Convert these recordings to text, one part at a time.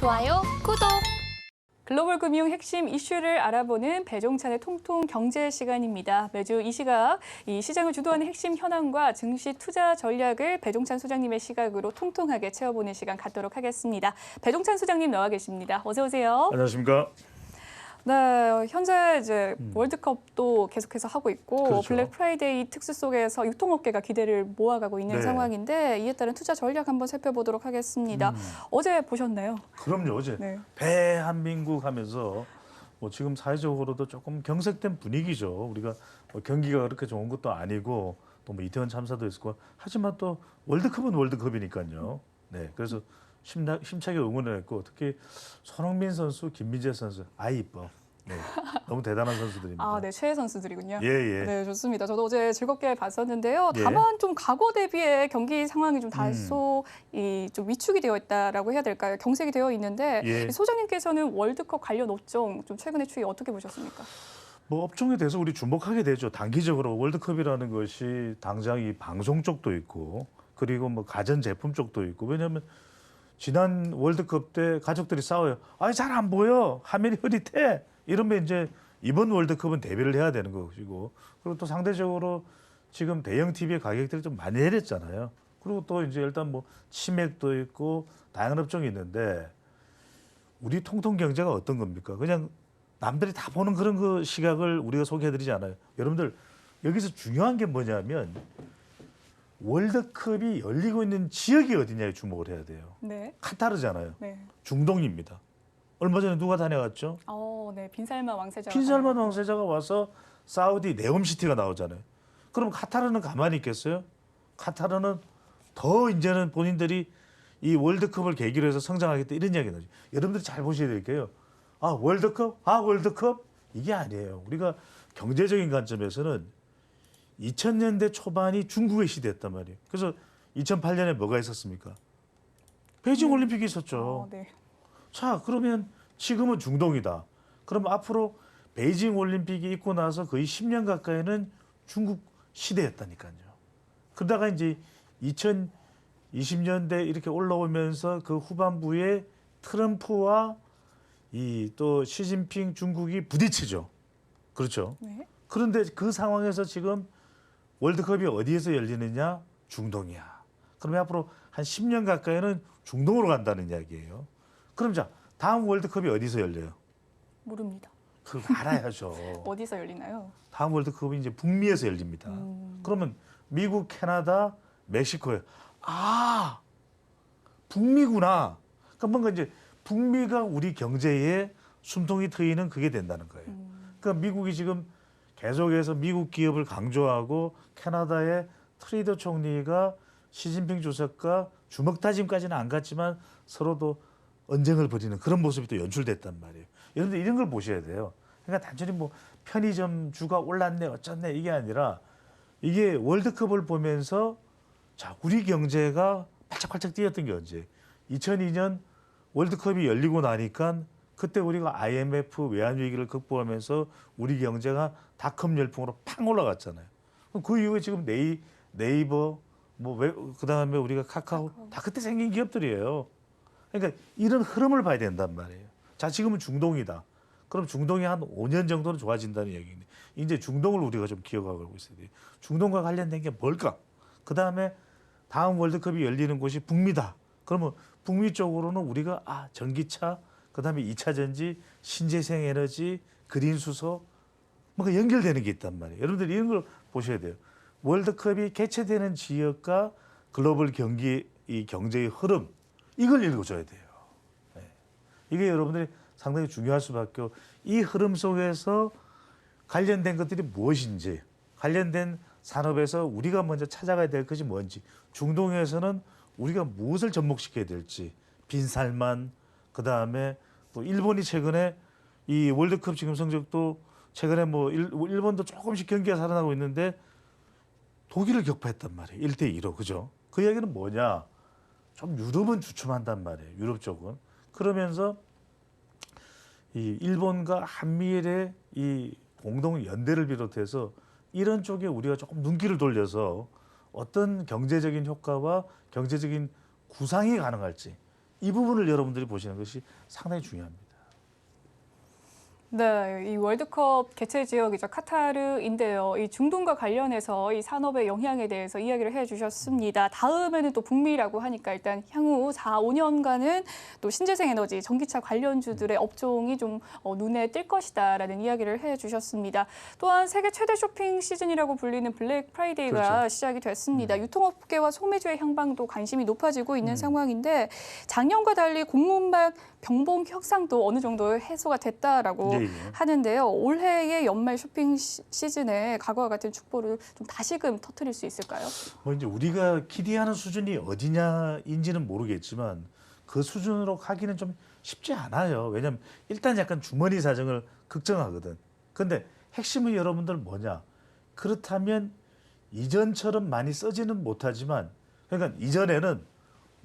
좋아요, 구독! 글로벌 금융 핵심 이슈를 알아보는 배종찬의 통통 경제 시간입니다. 매주 이 시각, 이 시장을 주도하는 핵심 현황과 증시 투자 전략을 배종찬 소장님의 시각으로 통통하게 채워보는 시간 갖도록 하겠습니다. 배종찬 소장님 나와 계십니다. 어서 오세요. 안녕하십니까? 네, 현재 이제 월드컵도 계속해서 하고 있고 그렇죠. 블랙 프라이데이 특수 속에서 유통업계가 기대를 모아가고 있는 네. 상황인데 이에 따른 투자 전략 한번 살펴보도록 하겠습니다. 어제 보셨나요? 그럼요. 어제 네. 대한민국 하면서 뭐 지금 사회적으로도 조금 경색된 분위기죠. 우리가 뭐 경기가 그렇게 좋은 것도 아니고 또 뭐 이태원 참사도 있었고 하지만 또 월드컵은 월드컵이니까요. 네, 그래서 힘차게 응원을 했고 특히 손흥민 선수, 김민재 선수 아이 이뻐. 네, 너무 대단한 선수들입니다. 아, 네, 최애 선수들이군요. 예, 예. 네, 좋습니다. 저도 어제 즐겁게 봤었는데요. 예. 다만 좀 과거 대비해 경기 상황이 좀 다소 좀 위축이 되어 있다라고 해야 될까요? 경색이 되어 있는데 예. 소장님께서는 월드컵 관련 업종 좀 최근의 추이 어떻게 보셨습니까? 뭐 업종에 대해서 우리 주목하게 되죠. 단기적으로 월드컵이라는 것이 당장 이 방송 쪽도 있고 그리고 뭐 가전 제품 쪽도 있고 왜냐하면 지난 월드컵 때 가족들이 싸워요. 아니 잘 안 보여. 화면이 흐릿해. 이러면 이제 이번 월드컵은 대비를 해야 되는 것이고 그리고 또 상대적으로 지금 대형 TV의 가격들이 좀 많이 내렸잖아요. 그리고 또 이제 일단 뭐 치맥도 있고 다양한 업종이 있는데 우리 통통 경제가 어떤 겁니까? 그냥 남들이 다 보는 그런 그 시각을 우리가 소개해드리지 않아요. 여러분들 여기서 중요한 게 뭐냐면 월드컵이 열리고 있는 지역이 어디냐에 주목을 해야 돼요. 네. 카타르잖아요. 네. 중동입니다. 얼마 전에 누가 다녀갔죠? 네. 빈살만 왕세자가. 빈살만 왕세자가 와서 사우디 네옴시티가 나오잖아요. 그럼 카타르는 가만히 있겠어요? 카타르는 더 이제는 본인들이 이 월드컵을 계기로 해서 성장하겠다 이런 이야기 나죠. 여러분들이 잘 보셔야 될 게요. 아 월드컵? 아 월드컵? 이게 아니에요. 우리가 경제적인 관점에서는 2000년대 초반이 중국의 시대였단 말이에요. 그래서 2008년에 뭐가 있었습니까? 베이징 올림픽이 있었죠. 네. 자, 그러면 지금은 중동이다. 그럼 앞으로 베이징 올림픽이 있고 나서 거의 10년 가까이는 중국 시대였다니까요. 그러다가 이제 2020년대 이렇게 올라오면서 그 후반부에 트럼프와 이 또 시진핑 중국이 부딪히죠. 그렇죠. 네. 그런데 그 상황에서 지금 월드컵이 어디에서 열리느냐? 중동이야. 그러면 앞으로 한 10년 가까이는 중동으로 간다는 이야기예요. 그럼 자, 다음 월드컵이 어디서 열려요? 모릅니다. 그걸 알아야죠. 어디서 열리나요? 다음 월드컵이 이제 북미에서 열립니다. 그러면 미국, 캐나다, 멕시코에 아, 북미구나. 그러니까 뭔가 이제 북미가 우리 경제에 숨통이 트이는 그게 된다는 거예요. 그러니까 미국이 지금 계속해서 미국 기업을 강조하고 캐나다의 트리더 총리가 시진핑 주석과 주먹 다짐까지는 안 갔지만 서로도 언쟁을 벌이는 그런 모습이 또 연출됐단 말이에요. 여러분들 이런 걸 보셔야 돼요. 그러니까 단순히 뭐 편의점 주가 올랐네 어쩌네 이게 아니라 이게 월드컵을 보면서 자 우리 경제가 팔짝팔짝 뛰었던 게 언제? 2002년 월드컵이 열리고 나니까 그때 우리가 IMF 외환 위기를 극복하면서 우리 경제가 닷컴 열풍으로 팡 올라갔잖아요. 그 이후에 지금 네이버 뭐 그다음에 우리가 카카오 다 그때 생긴 기업들이에요. 그러니까 이런 흐름을 봐야 된단 말이에요. 자, 지금은 중동이다. 그럼 중동이 한 5년 정도는 좋아진다는 얘기인데 이제 중동을 우리가 좀 기억하고 있어야 돼요. 중동과 관련된 게 뭘까? 그다음에 다음 월드컵이 열리는 곳이 북미다. 그러면 북미 쪽으로는 우리가 전기차, 그다음에 2차 전지, 신재생 에너지, 그린 수소 뭔가 연결되는 게 있단 말이에요. 여러분들 이런 걸 보셔야 돼요. 월드컵이 개최되는 지역과 글로벌 이 경제의 흐름 이걸 읽어줘야 돼요. 네. 이게 여러분들이 상당히 중요할 수밖에 없고 이 흐름 속에서 관련된 것들이 무엇인지 관련된 산업에서 우리가 먼저 찾아가야 될 것이 뭔지 중동에서는 우리가 무엇을 접목시켜야 될지 빈살만 그다음에 또 일본이 최근에 이 월드컵 지금 성적도 최근에 뭐 일본도 조금씩 경기가 살아나고 있는데 독일을 격파했단 말이에요. 1대2로. 그죠? 그 이야기는 뭐냐? 좀 유럽은 주춤한단 말이에요. 유럽 쪽은. 그러면서 이 일본과 한미일의 이 공동 연대를 비롯해서 이런 쪽에 우리가 조금 눈길을 돌려서 어떤 경제적인 효과와 경제적인 구상이 가능할지 이 부분을 여러분들이 보시는 것이 상당히 중요합니다. 네, 이 월드컵 개최 지역이죠. 카타르인데요. 이 중동과 관련해서 이 산업의 영향에 대해서 이야기를 해주셨습니다. 다음에는 또 북미라고 하니까 일단 향후 4, 5년간은 또 신재생 에너지, 전기차 관련주들의 업종이 좀 눈에 띌 것이다라는 이야기를 해주셨습니다. 또한 세계 최대 쇼핑 시즌이라고 불리는 블랙 프라이데이가 그렇죠. 시작이 됐습니다. 유통업계와 소매주의 향방도 관심이 높아지고 있는 상황인데 작년과 달리 공급망 병봉 협상도 어느 정도 해소가 됐다라고 예. 하는데요. 올해의 연말 쇼핑 시즌에 과거와 같은 축보를 좀 다시금 터뜨릴 수 있을까요? 뭐 이제 우리가 기대하는 수준이 어디냐인지는 모르겠지만 그 수준으로 가기는 좀 쉽지 않아요. 왜냐하면 일단 약간 주머니 사정을 걱정하거든. 근데 핵심은 여러분들 뭐냐? 그렇다면 이전처럼 많이 쓰지는 못하지만 그러니까 이전에는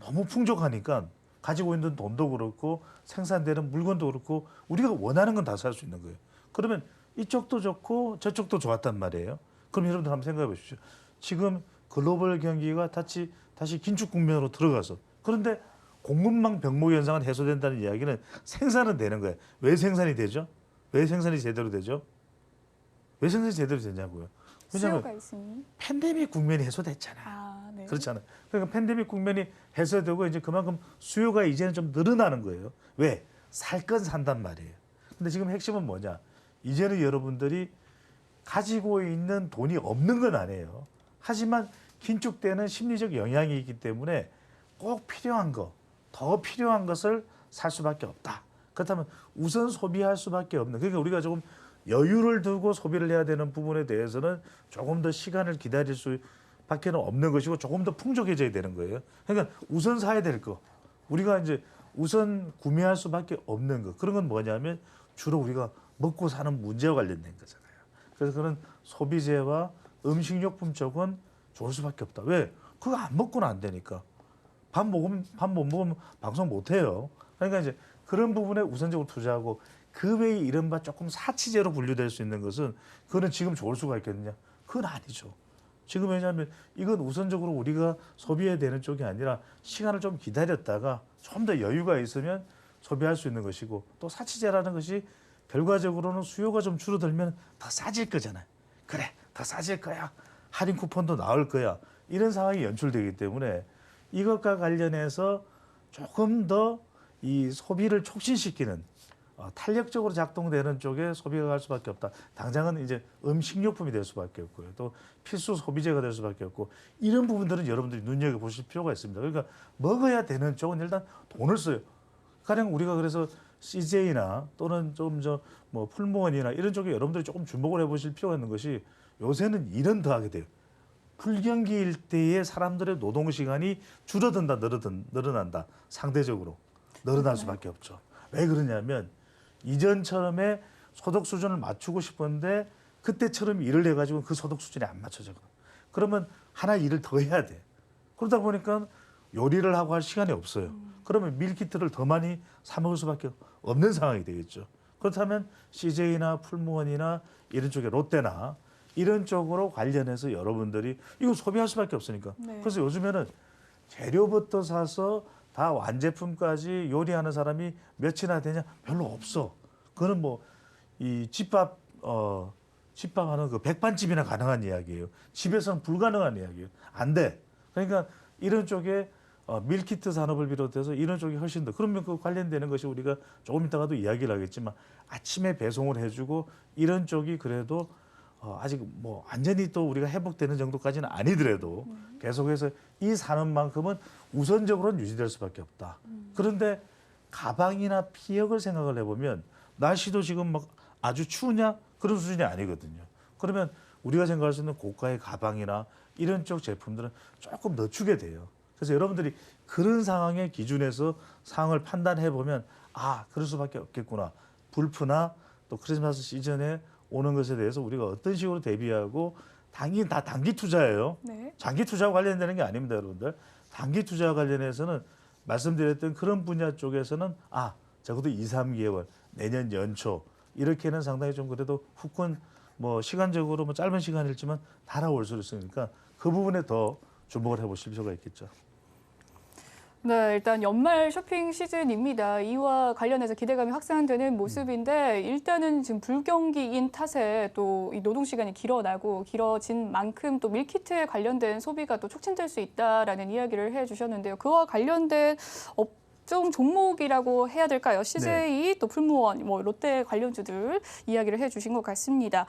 너무 풍족하니까 가지고 있는 돈도 그렇고 생산되는 물건도 그렇고 우리가 원하는 건 다 살 수 있는 거예요. 그러면 이쪽도 좋고 저쪽도 좋았단 말이에요. 그럼 여러분들 한번 생각해 보십시오. 지금 글로벌 경기가 다시 긴축 국면으로 들어가서 그런데 공급망 병목 현상은 해소된다는 이야기는 생산은 되는 거예요. 왜 생산이 되죠? 왜 생산이 제대로 되죠? 왜 생산이 제대로 되냐고요. 왜냐하면 수요가 있으니. 팬데믹 국면이 해소됐잖아. 아, 네. 그렇잖아요. 그러니까 팬데믹 국면이 해소되고 이제 그만큼 수요가 이제는 좀 늘어나는 거예요. 왜? 살 건 산단 말이에요. 근데 지금 핵심은 뭐냐? 이제는 여러분들이 가지고 있는 돈이 없는 건 아니에요. 하지만 긴축되는 심리적 영향이 있기 때문에 꼭 필요한 거, 더 필요한 것을 살 수밖에 없다. 그렇다면 우선 소비할 수밖에 없는. 그러니까 우리가 조금 여유를 두고 소비를 해야 되는 부분에 대해서는 조금 더 시간을 기다릴 수밖에 없는 것이고 조금 더 풍족해져야 되는 거예요. 그러니까 우선 사야 될 거, 우리가 이제 우선 구매할 수밖에 없는 거. 그런 건 뭐냐면 주로 우리가 먹고 사는 문제와 관련된 거잖아요. 그래서 그런 소비재와 음식료품 쪽은 좋을 수밖에 없다. 왜? 그거 안 먹고는 안 되니까. 밥 못 먹으면 방송 못 해요. 그러니까 이제 그런 부분에 우선적으로 투자하고 그 외에 이른바 조금 사치제로 분류될 수 있는 것은 그거는 지금 좋을 수가 있겠느냐? 그건 아니죠. 지금 왜냐하면 이건 우선적으로 우리가 소비해야 되는 쪽이 아니라 시간을 좀 기다렸다가 좀 더 여유가 있으면 소비할 수 있는 것이고 또 사치제라는 것이 결과적으로는 수요가 좀 줄어들면 더 싸질 거잖아요. 그래, 더 싸질 거야. 할인 쿠폰도 나올 거야. 이런 상황이 연출되기 때문에 이것과 관련해서 조금 더 이 소비를 촉진시키는 탄력적으로 작동되는 쪽에 소비가 갈 수밖에 없다. 당장은 이제 음식료품이 될 수밖에 없고요. 또 필수 소비재가 될 수밖에 없고 이런 부분들은 여러분들이 눈여겨보실 필요가 있습니다. 그러니까 먹어야 되는 쪽은 일단 돈을 써요. 가령 우리가 그래서 CJ나 또는 좀 뭐 풀무원이나 이런 쪽에 여러분들이 조금 주목을 해보실 필요가 있는 것이 요새는 일은 더 하게 돼요. 불경기일 때의 사람들의 노동 시간이 줄어든다, 늘어난다. 상대적으로 늘어날 수밖에 없죠. 왜 그러냐면 이전처럼의 소득 수준을 맞추고 싶은데 그때처럼 일을 해가지고 그 소득 수준이 안 맞춰져. 그러면 하나 일을 더 해야 돼. 그러다 보니까 요리를 하고 할 시간이 없어요. 그러면 밀키트를 더 많이 사 먹을 수밖에 없는 상황이 되겠죠. 그렇다면 CJ나 풀무원이나 이런 쪽에 롯데나 이런 쪽으로 관련해서 여러분들이 이거 소비할 수밖에 없으니까. 네. 그래서 요즘에는 재료부터 사서 다 완제품까지 요리하는 사람이 몇이나 되냐? 별로 없어. 그거는 뭐 이 집밥 집밥하는 그 백반집이나 가능한 이야기예요. 집에서는 불가능한 이야기예요. 안 돼. 그러니까 이런 쪽에 밀키트 산업을 비롯해서 이런 쪽이 훨씬 더 그러면 그 관련되는 것이 우리가 조금 이따가도 이야기를 하겠지만 아침에 배송을 해주고 이런 쪽이 그래도 아직 뭐 완전히 또 우리가 회복되는 정도까지는 아니더라도 계속해서 이 산업만큼은 우선적으로는 유지될 수밖에 없다. 그런데 가방이나 피혁을 생각을 해보면 날씨도 지금 막 아주 추우냐 그런 수준이 아니거든요. 그러면 우리가 생각할 수 있는 고가의 가방이나 이런 쪽 제품들은 조금 늦추게 돼요. 그래서 여러분들이 그런 상황의 기준에서 상황을 판단해 보면 아 그럴 수밖에 없겠구나. 불프나 또 크리스마스 시즌에 오는 것에 대해서 우리가 어떤 식으로 대비하고 다 단기 투자예요. 네. 장기 투자와 관련되는 게 아닙니다, 여러분들. 단기 투자와 관련해서는 말씀드렸던 그런 분야 쪽에서는 적어도 2, 3개월, 내년 연초 이렇게는 상당히 좀 그래도 후끈 뭐 시간적으로 뭐 짧은 시간일지만 달아올 수 있으니까 그 부분에 더 주목을 해보실 필요가 있겠죠. 네, 일단 연말 쇼핑 시즌입니다. 이와 관련해서 기대감이 확산되는 모습인데 일단은 지금 불경기인 탓에 또 이 노동 시간이 길어진 만큼 또 밀키트에 관련된 소비가 또 촉진될 수 있다라는 이야기를 해주셨는데요. 그와 관련된 업종 종목이라고 해야 될까요? CJ, 또 풀무원, 롯데 관련주들 이야기를 해주신 것 같습니다.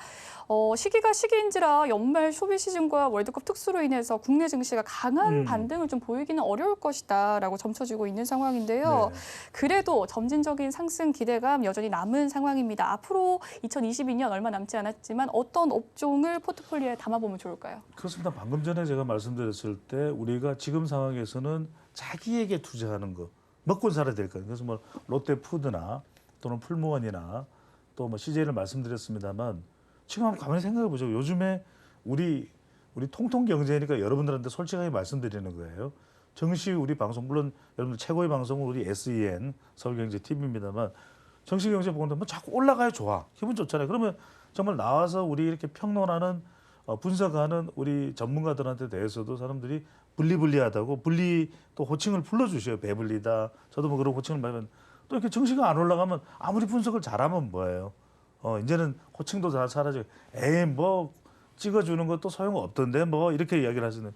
시기가 시기인지라 연말 소비 시즌과 월드컵 특수로 인해서 국내 증시가 강한 반등을 좀 보이기는 어려울 것이다라고 점쳐지고 있는 상황인데요. 네. 그래도 점진적인 상승 기대감 여전히 남은 상황입니다. 앞으로 2022년 얼마 남지 않았지만 어떤 업종을 포트폴리오에 담아보면 좋을까요? 그렇습니다. 방금 전에 제가 말씀드렸을 때 우리가 지금 상황에서는 자기에게 투자하는 거 먹고 살아야 될 거예요. 그래서 뭐 롯데푸드나 또는 풀무원이나 또 뭐 CJ를 말씀드렸습니다만 지금 한번 가만히 생각해 보죠. 요즘에 우리 통통 경제니까 여러분들한테 솔직하게 말씀드리는 거예요. 정시 우리 방송 물론 여러분들 최고의 방송은 우리 SEN 서울경제 TV입니다만 정시 경제 보는데 뭐 자꾸 올라가야 좋아. 기분 좋잖아요. 그러면 정말 나와서 우리 이렇게 평론하는 분석하는 우리 전문가들한테 대해서도 사람들이 분리하다고 또 호칭을 불러주셔요. 배불리다. 저도 뭐 그런 호칭을 받으면 또 이렇게 정시가 안 올라가면 아무리 분석을 잘하면 뭐예요. 이제는 호칭도 다 사라지고 에이 뭐 찍어주는 것도 소용없던데 뭐 이렇게 이야기를 하시는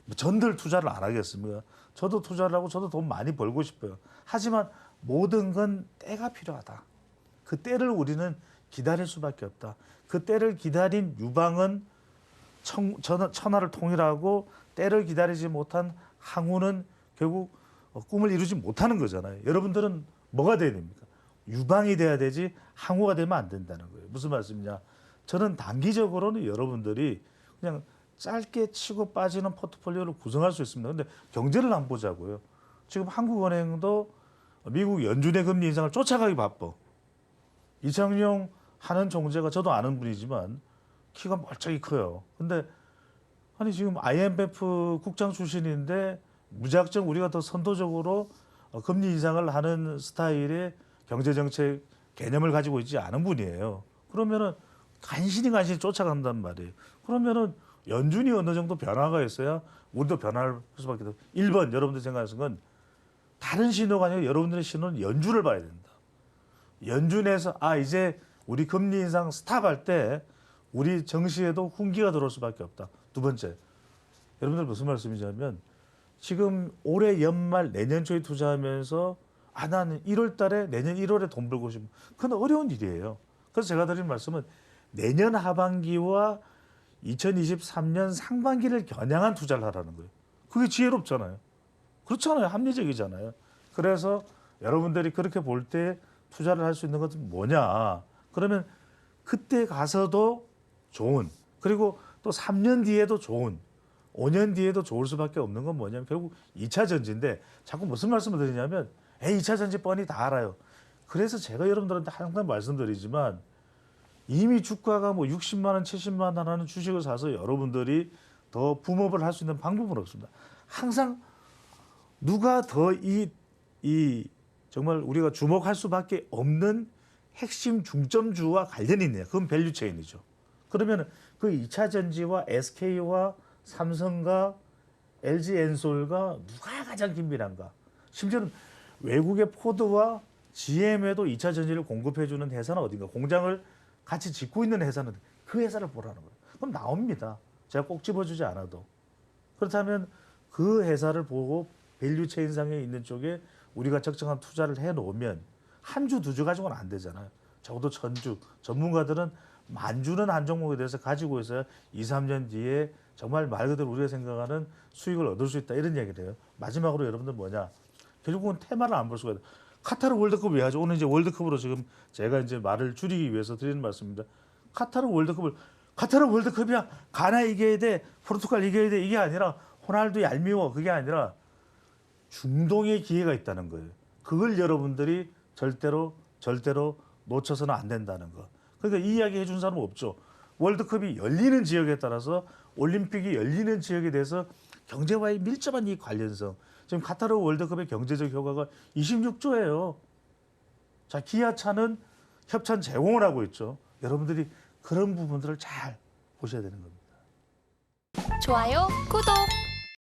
뭐 전들 투자를 안 하겠습니까? 저도 투자를 하고 저도 돈 많이 벌고 싶어요. 하지만 모든 건 때가 필요하다. 그 때를 우리는 기다릴 수밖에 없다. 그 때를 기다린 유방은 천하를 통일하고 때를 기다리지 못한 항우는 결국 꿈을 이루지 못하는 거잖아요. 여러분들은 뭐가 돼야 됩니까? 유방이 돼야 되지 항우가 되면 안 된다는 거예요. 무슨 말씀이냐? 저는 단기적으로는 여러분들이 그냥 짧게 치고 빠지는 포트폴리오를 구성할 수 있습니다. 근데 경제를 한번 보자고요. 지금 한국은행도 미국 연준의 금리 인상을 쫓아가기 바빠. 이창용 하는 총재가 저도 아는 분이지만 키가 멀쩡히 커요. 근데 아니 지금 IMF 국장 출신인데 무작정 우리가 더 선도적으로 금리 인상을 하는 스타일의 경제정책 개념을 가지고 있지 않은 분이에요. 그러면은 간신히 쫓아간단 말이에요. 그러면은 연준이 어느 정도 변화가 있어야 우리도 변화할 수밖에 없어요. 1번 여러분들 생각하시는 건 다른 신호가 아니라 여러분들의 신호는 연준을 봐야 된다. 연준에서 이제 우리 금리 인상 스탑할 때 우리 정시에도 훈기가 들어올 수밖에 없다. 두 번째, 여러분들 무슨 말씀이냐면 지금 올해 연말 내년 초에 투자하면서 나는 1월 달에 내년 1월에 돈 벌고 싶으면 그건 어려운 일이에요. 그래서 제가 드리는 말씀은 내년 하반기와 2023년 상반기를 겨냥한 투자를 하라는 거예요. 그게 지혜롭잖아요. 그렇잖아요. 합리적이잖아요. 그래서 여러분들이 그렇게 볼 때 투자를 할 수 있는 것은 뭐냐. 그러면 그때 가서도 좋은, 그리고 또 3년 뒤에도 좋은, 5년 뒤에도 좋을 수밖에 없는 건 뭐냐면 결국 2차 전지인데 자꾸 무슨 말씀을 드리냐면 2차 전지 뻔히 다 알아요. 그래서 제가 여러분들한테 항상 말씀드리지만 이미 주가가 뭐 60만 원, 70만 원 하는 주식을 사서 여러분들이 더 붐업을 할 수 있는 방법은 없습니다. 항상 누가 더 정말 우리가 주목할 수밖에 없는 핵심 중점주와 관련이 있느냐. 그건 밸류체인이죠. 그러면 그 2차 전지와 SK와 삼성과 LG엔솔과 누가 가장 긴밀한가? 심지어는 외국의 포드와 GM에도 2차 전지를 공급해주는 회사는 어딘가? 공장을 같이 짓고 있는 회사는 그 회사를 보라는 거예요. 그럼 나옵니다. 제가 꼭 집어주지 않아도. 그렇다면 그 회사를 보고 밸류체인상에 있는 쪽에 우리가 적정한 투자를 해놓으면 한 주, 두 주 가지고는 안 되잖아요. 적어도 1000주. 전문가들은 10,000주는 한 종목에 대해서 가지고 있어야 2, 3년 뒤에 정말 말 그대로 우리가 생각하는 수익을 얻을 수 있다 이런 얘기를 해요. 마지막으로 여러분들 뭐냐. 결국은 테마를 안 볼 수가 있다. 카타르 월드컵 왜 하죠? 오늘 이제 월드컵으로 지금 제가 이제 말을 줄이기 위해서 드리는 말씀입니다. 카타르 월드컵이야. 가나 이겨야 돼. 포르투갈 이겨야 돼. 이게 아니라 호날두 얄미워. 그게 아니라 중동의 기회가 있다는 거예요. 그걸 여러분들이 절대로 놓쳐서는 안 된다는 거. 그러니까 이 이야기 해준 사람은 없죠. 월드컵이 열리는 지역에 따라서 올림픽이 열리는 지역에 대해서 경제와의 밀접한 이 관련성. 지금 카타르 월드컵의 경제적 효과가 26조예요. 자, 기아차는 협찬 제공을 하고 있죠. 여러분들이 그런 부분들을 잘 보셔야 되는 겁니다. 좋아요, 구독!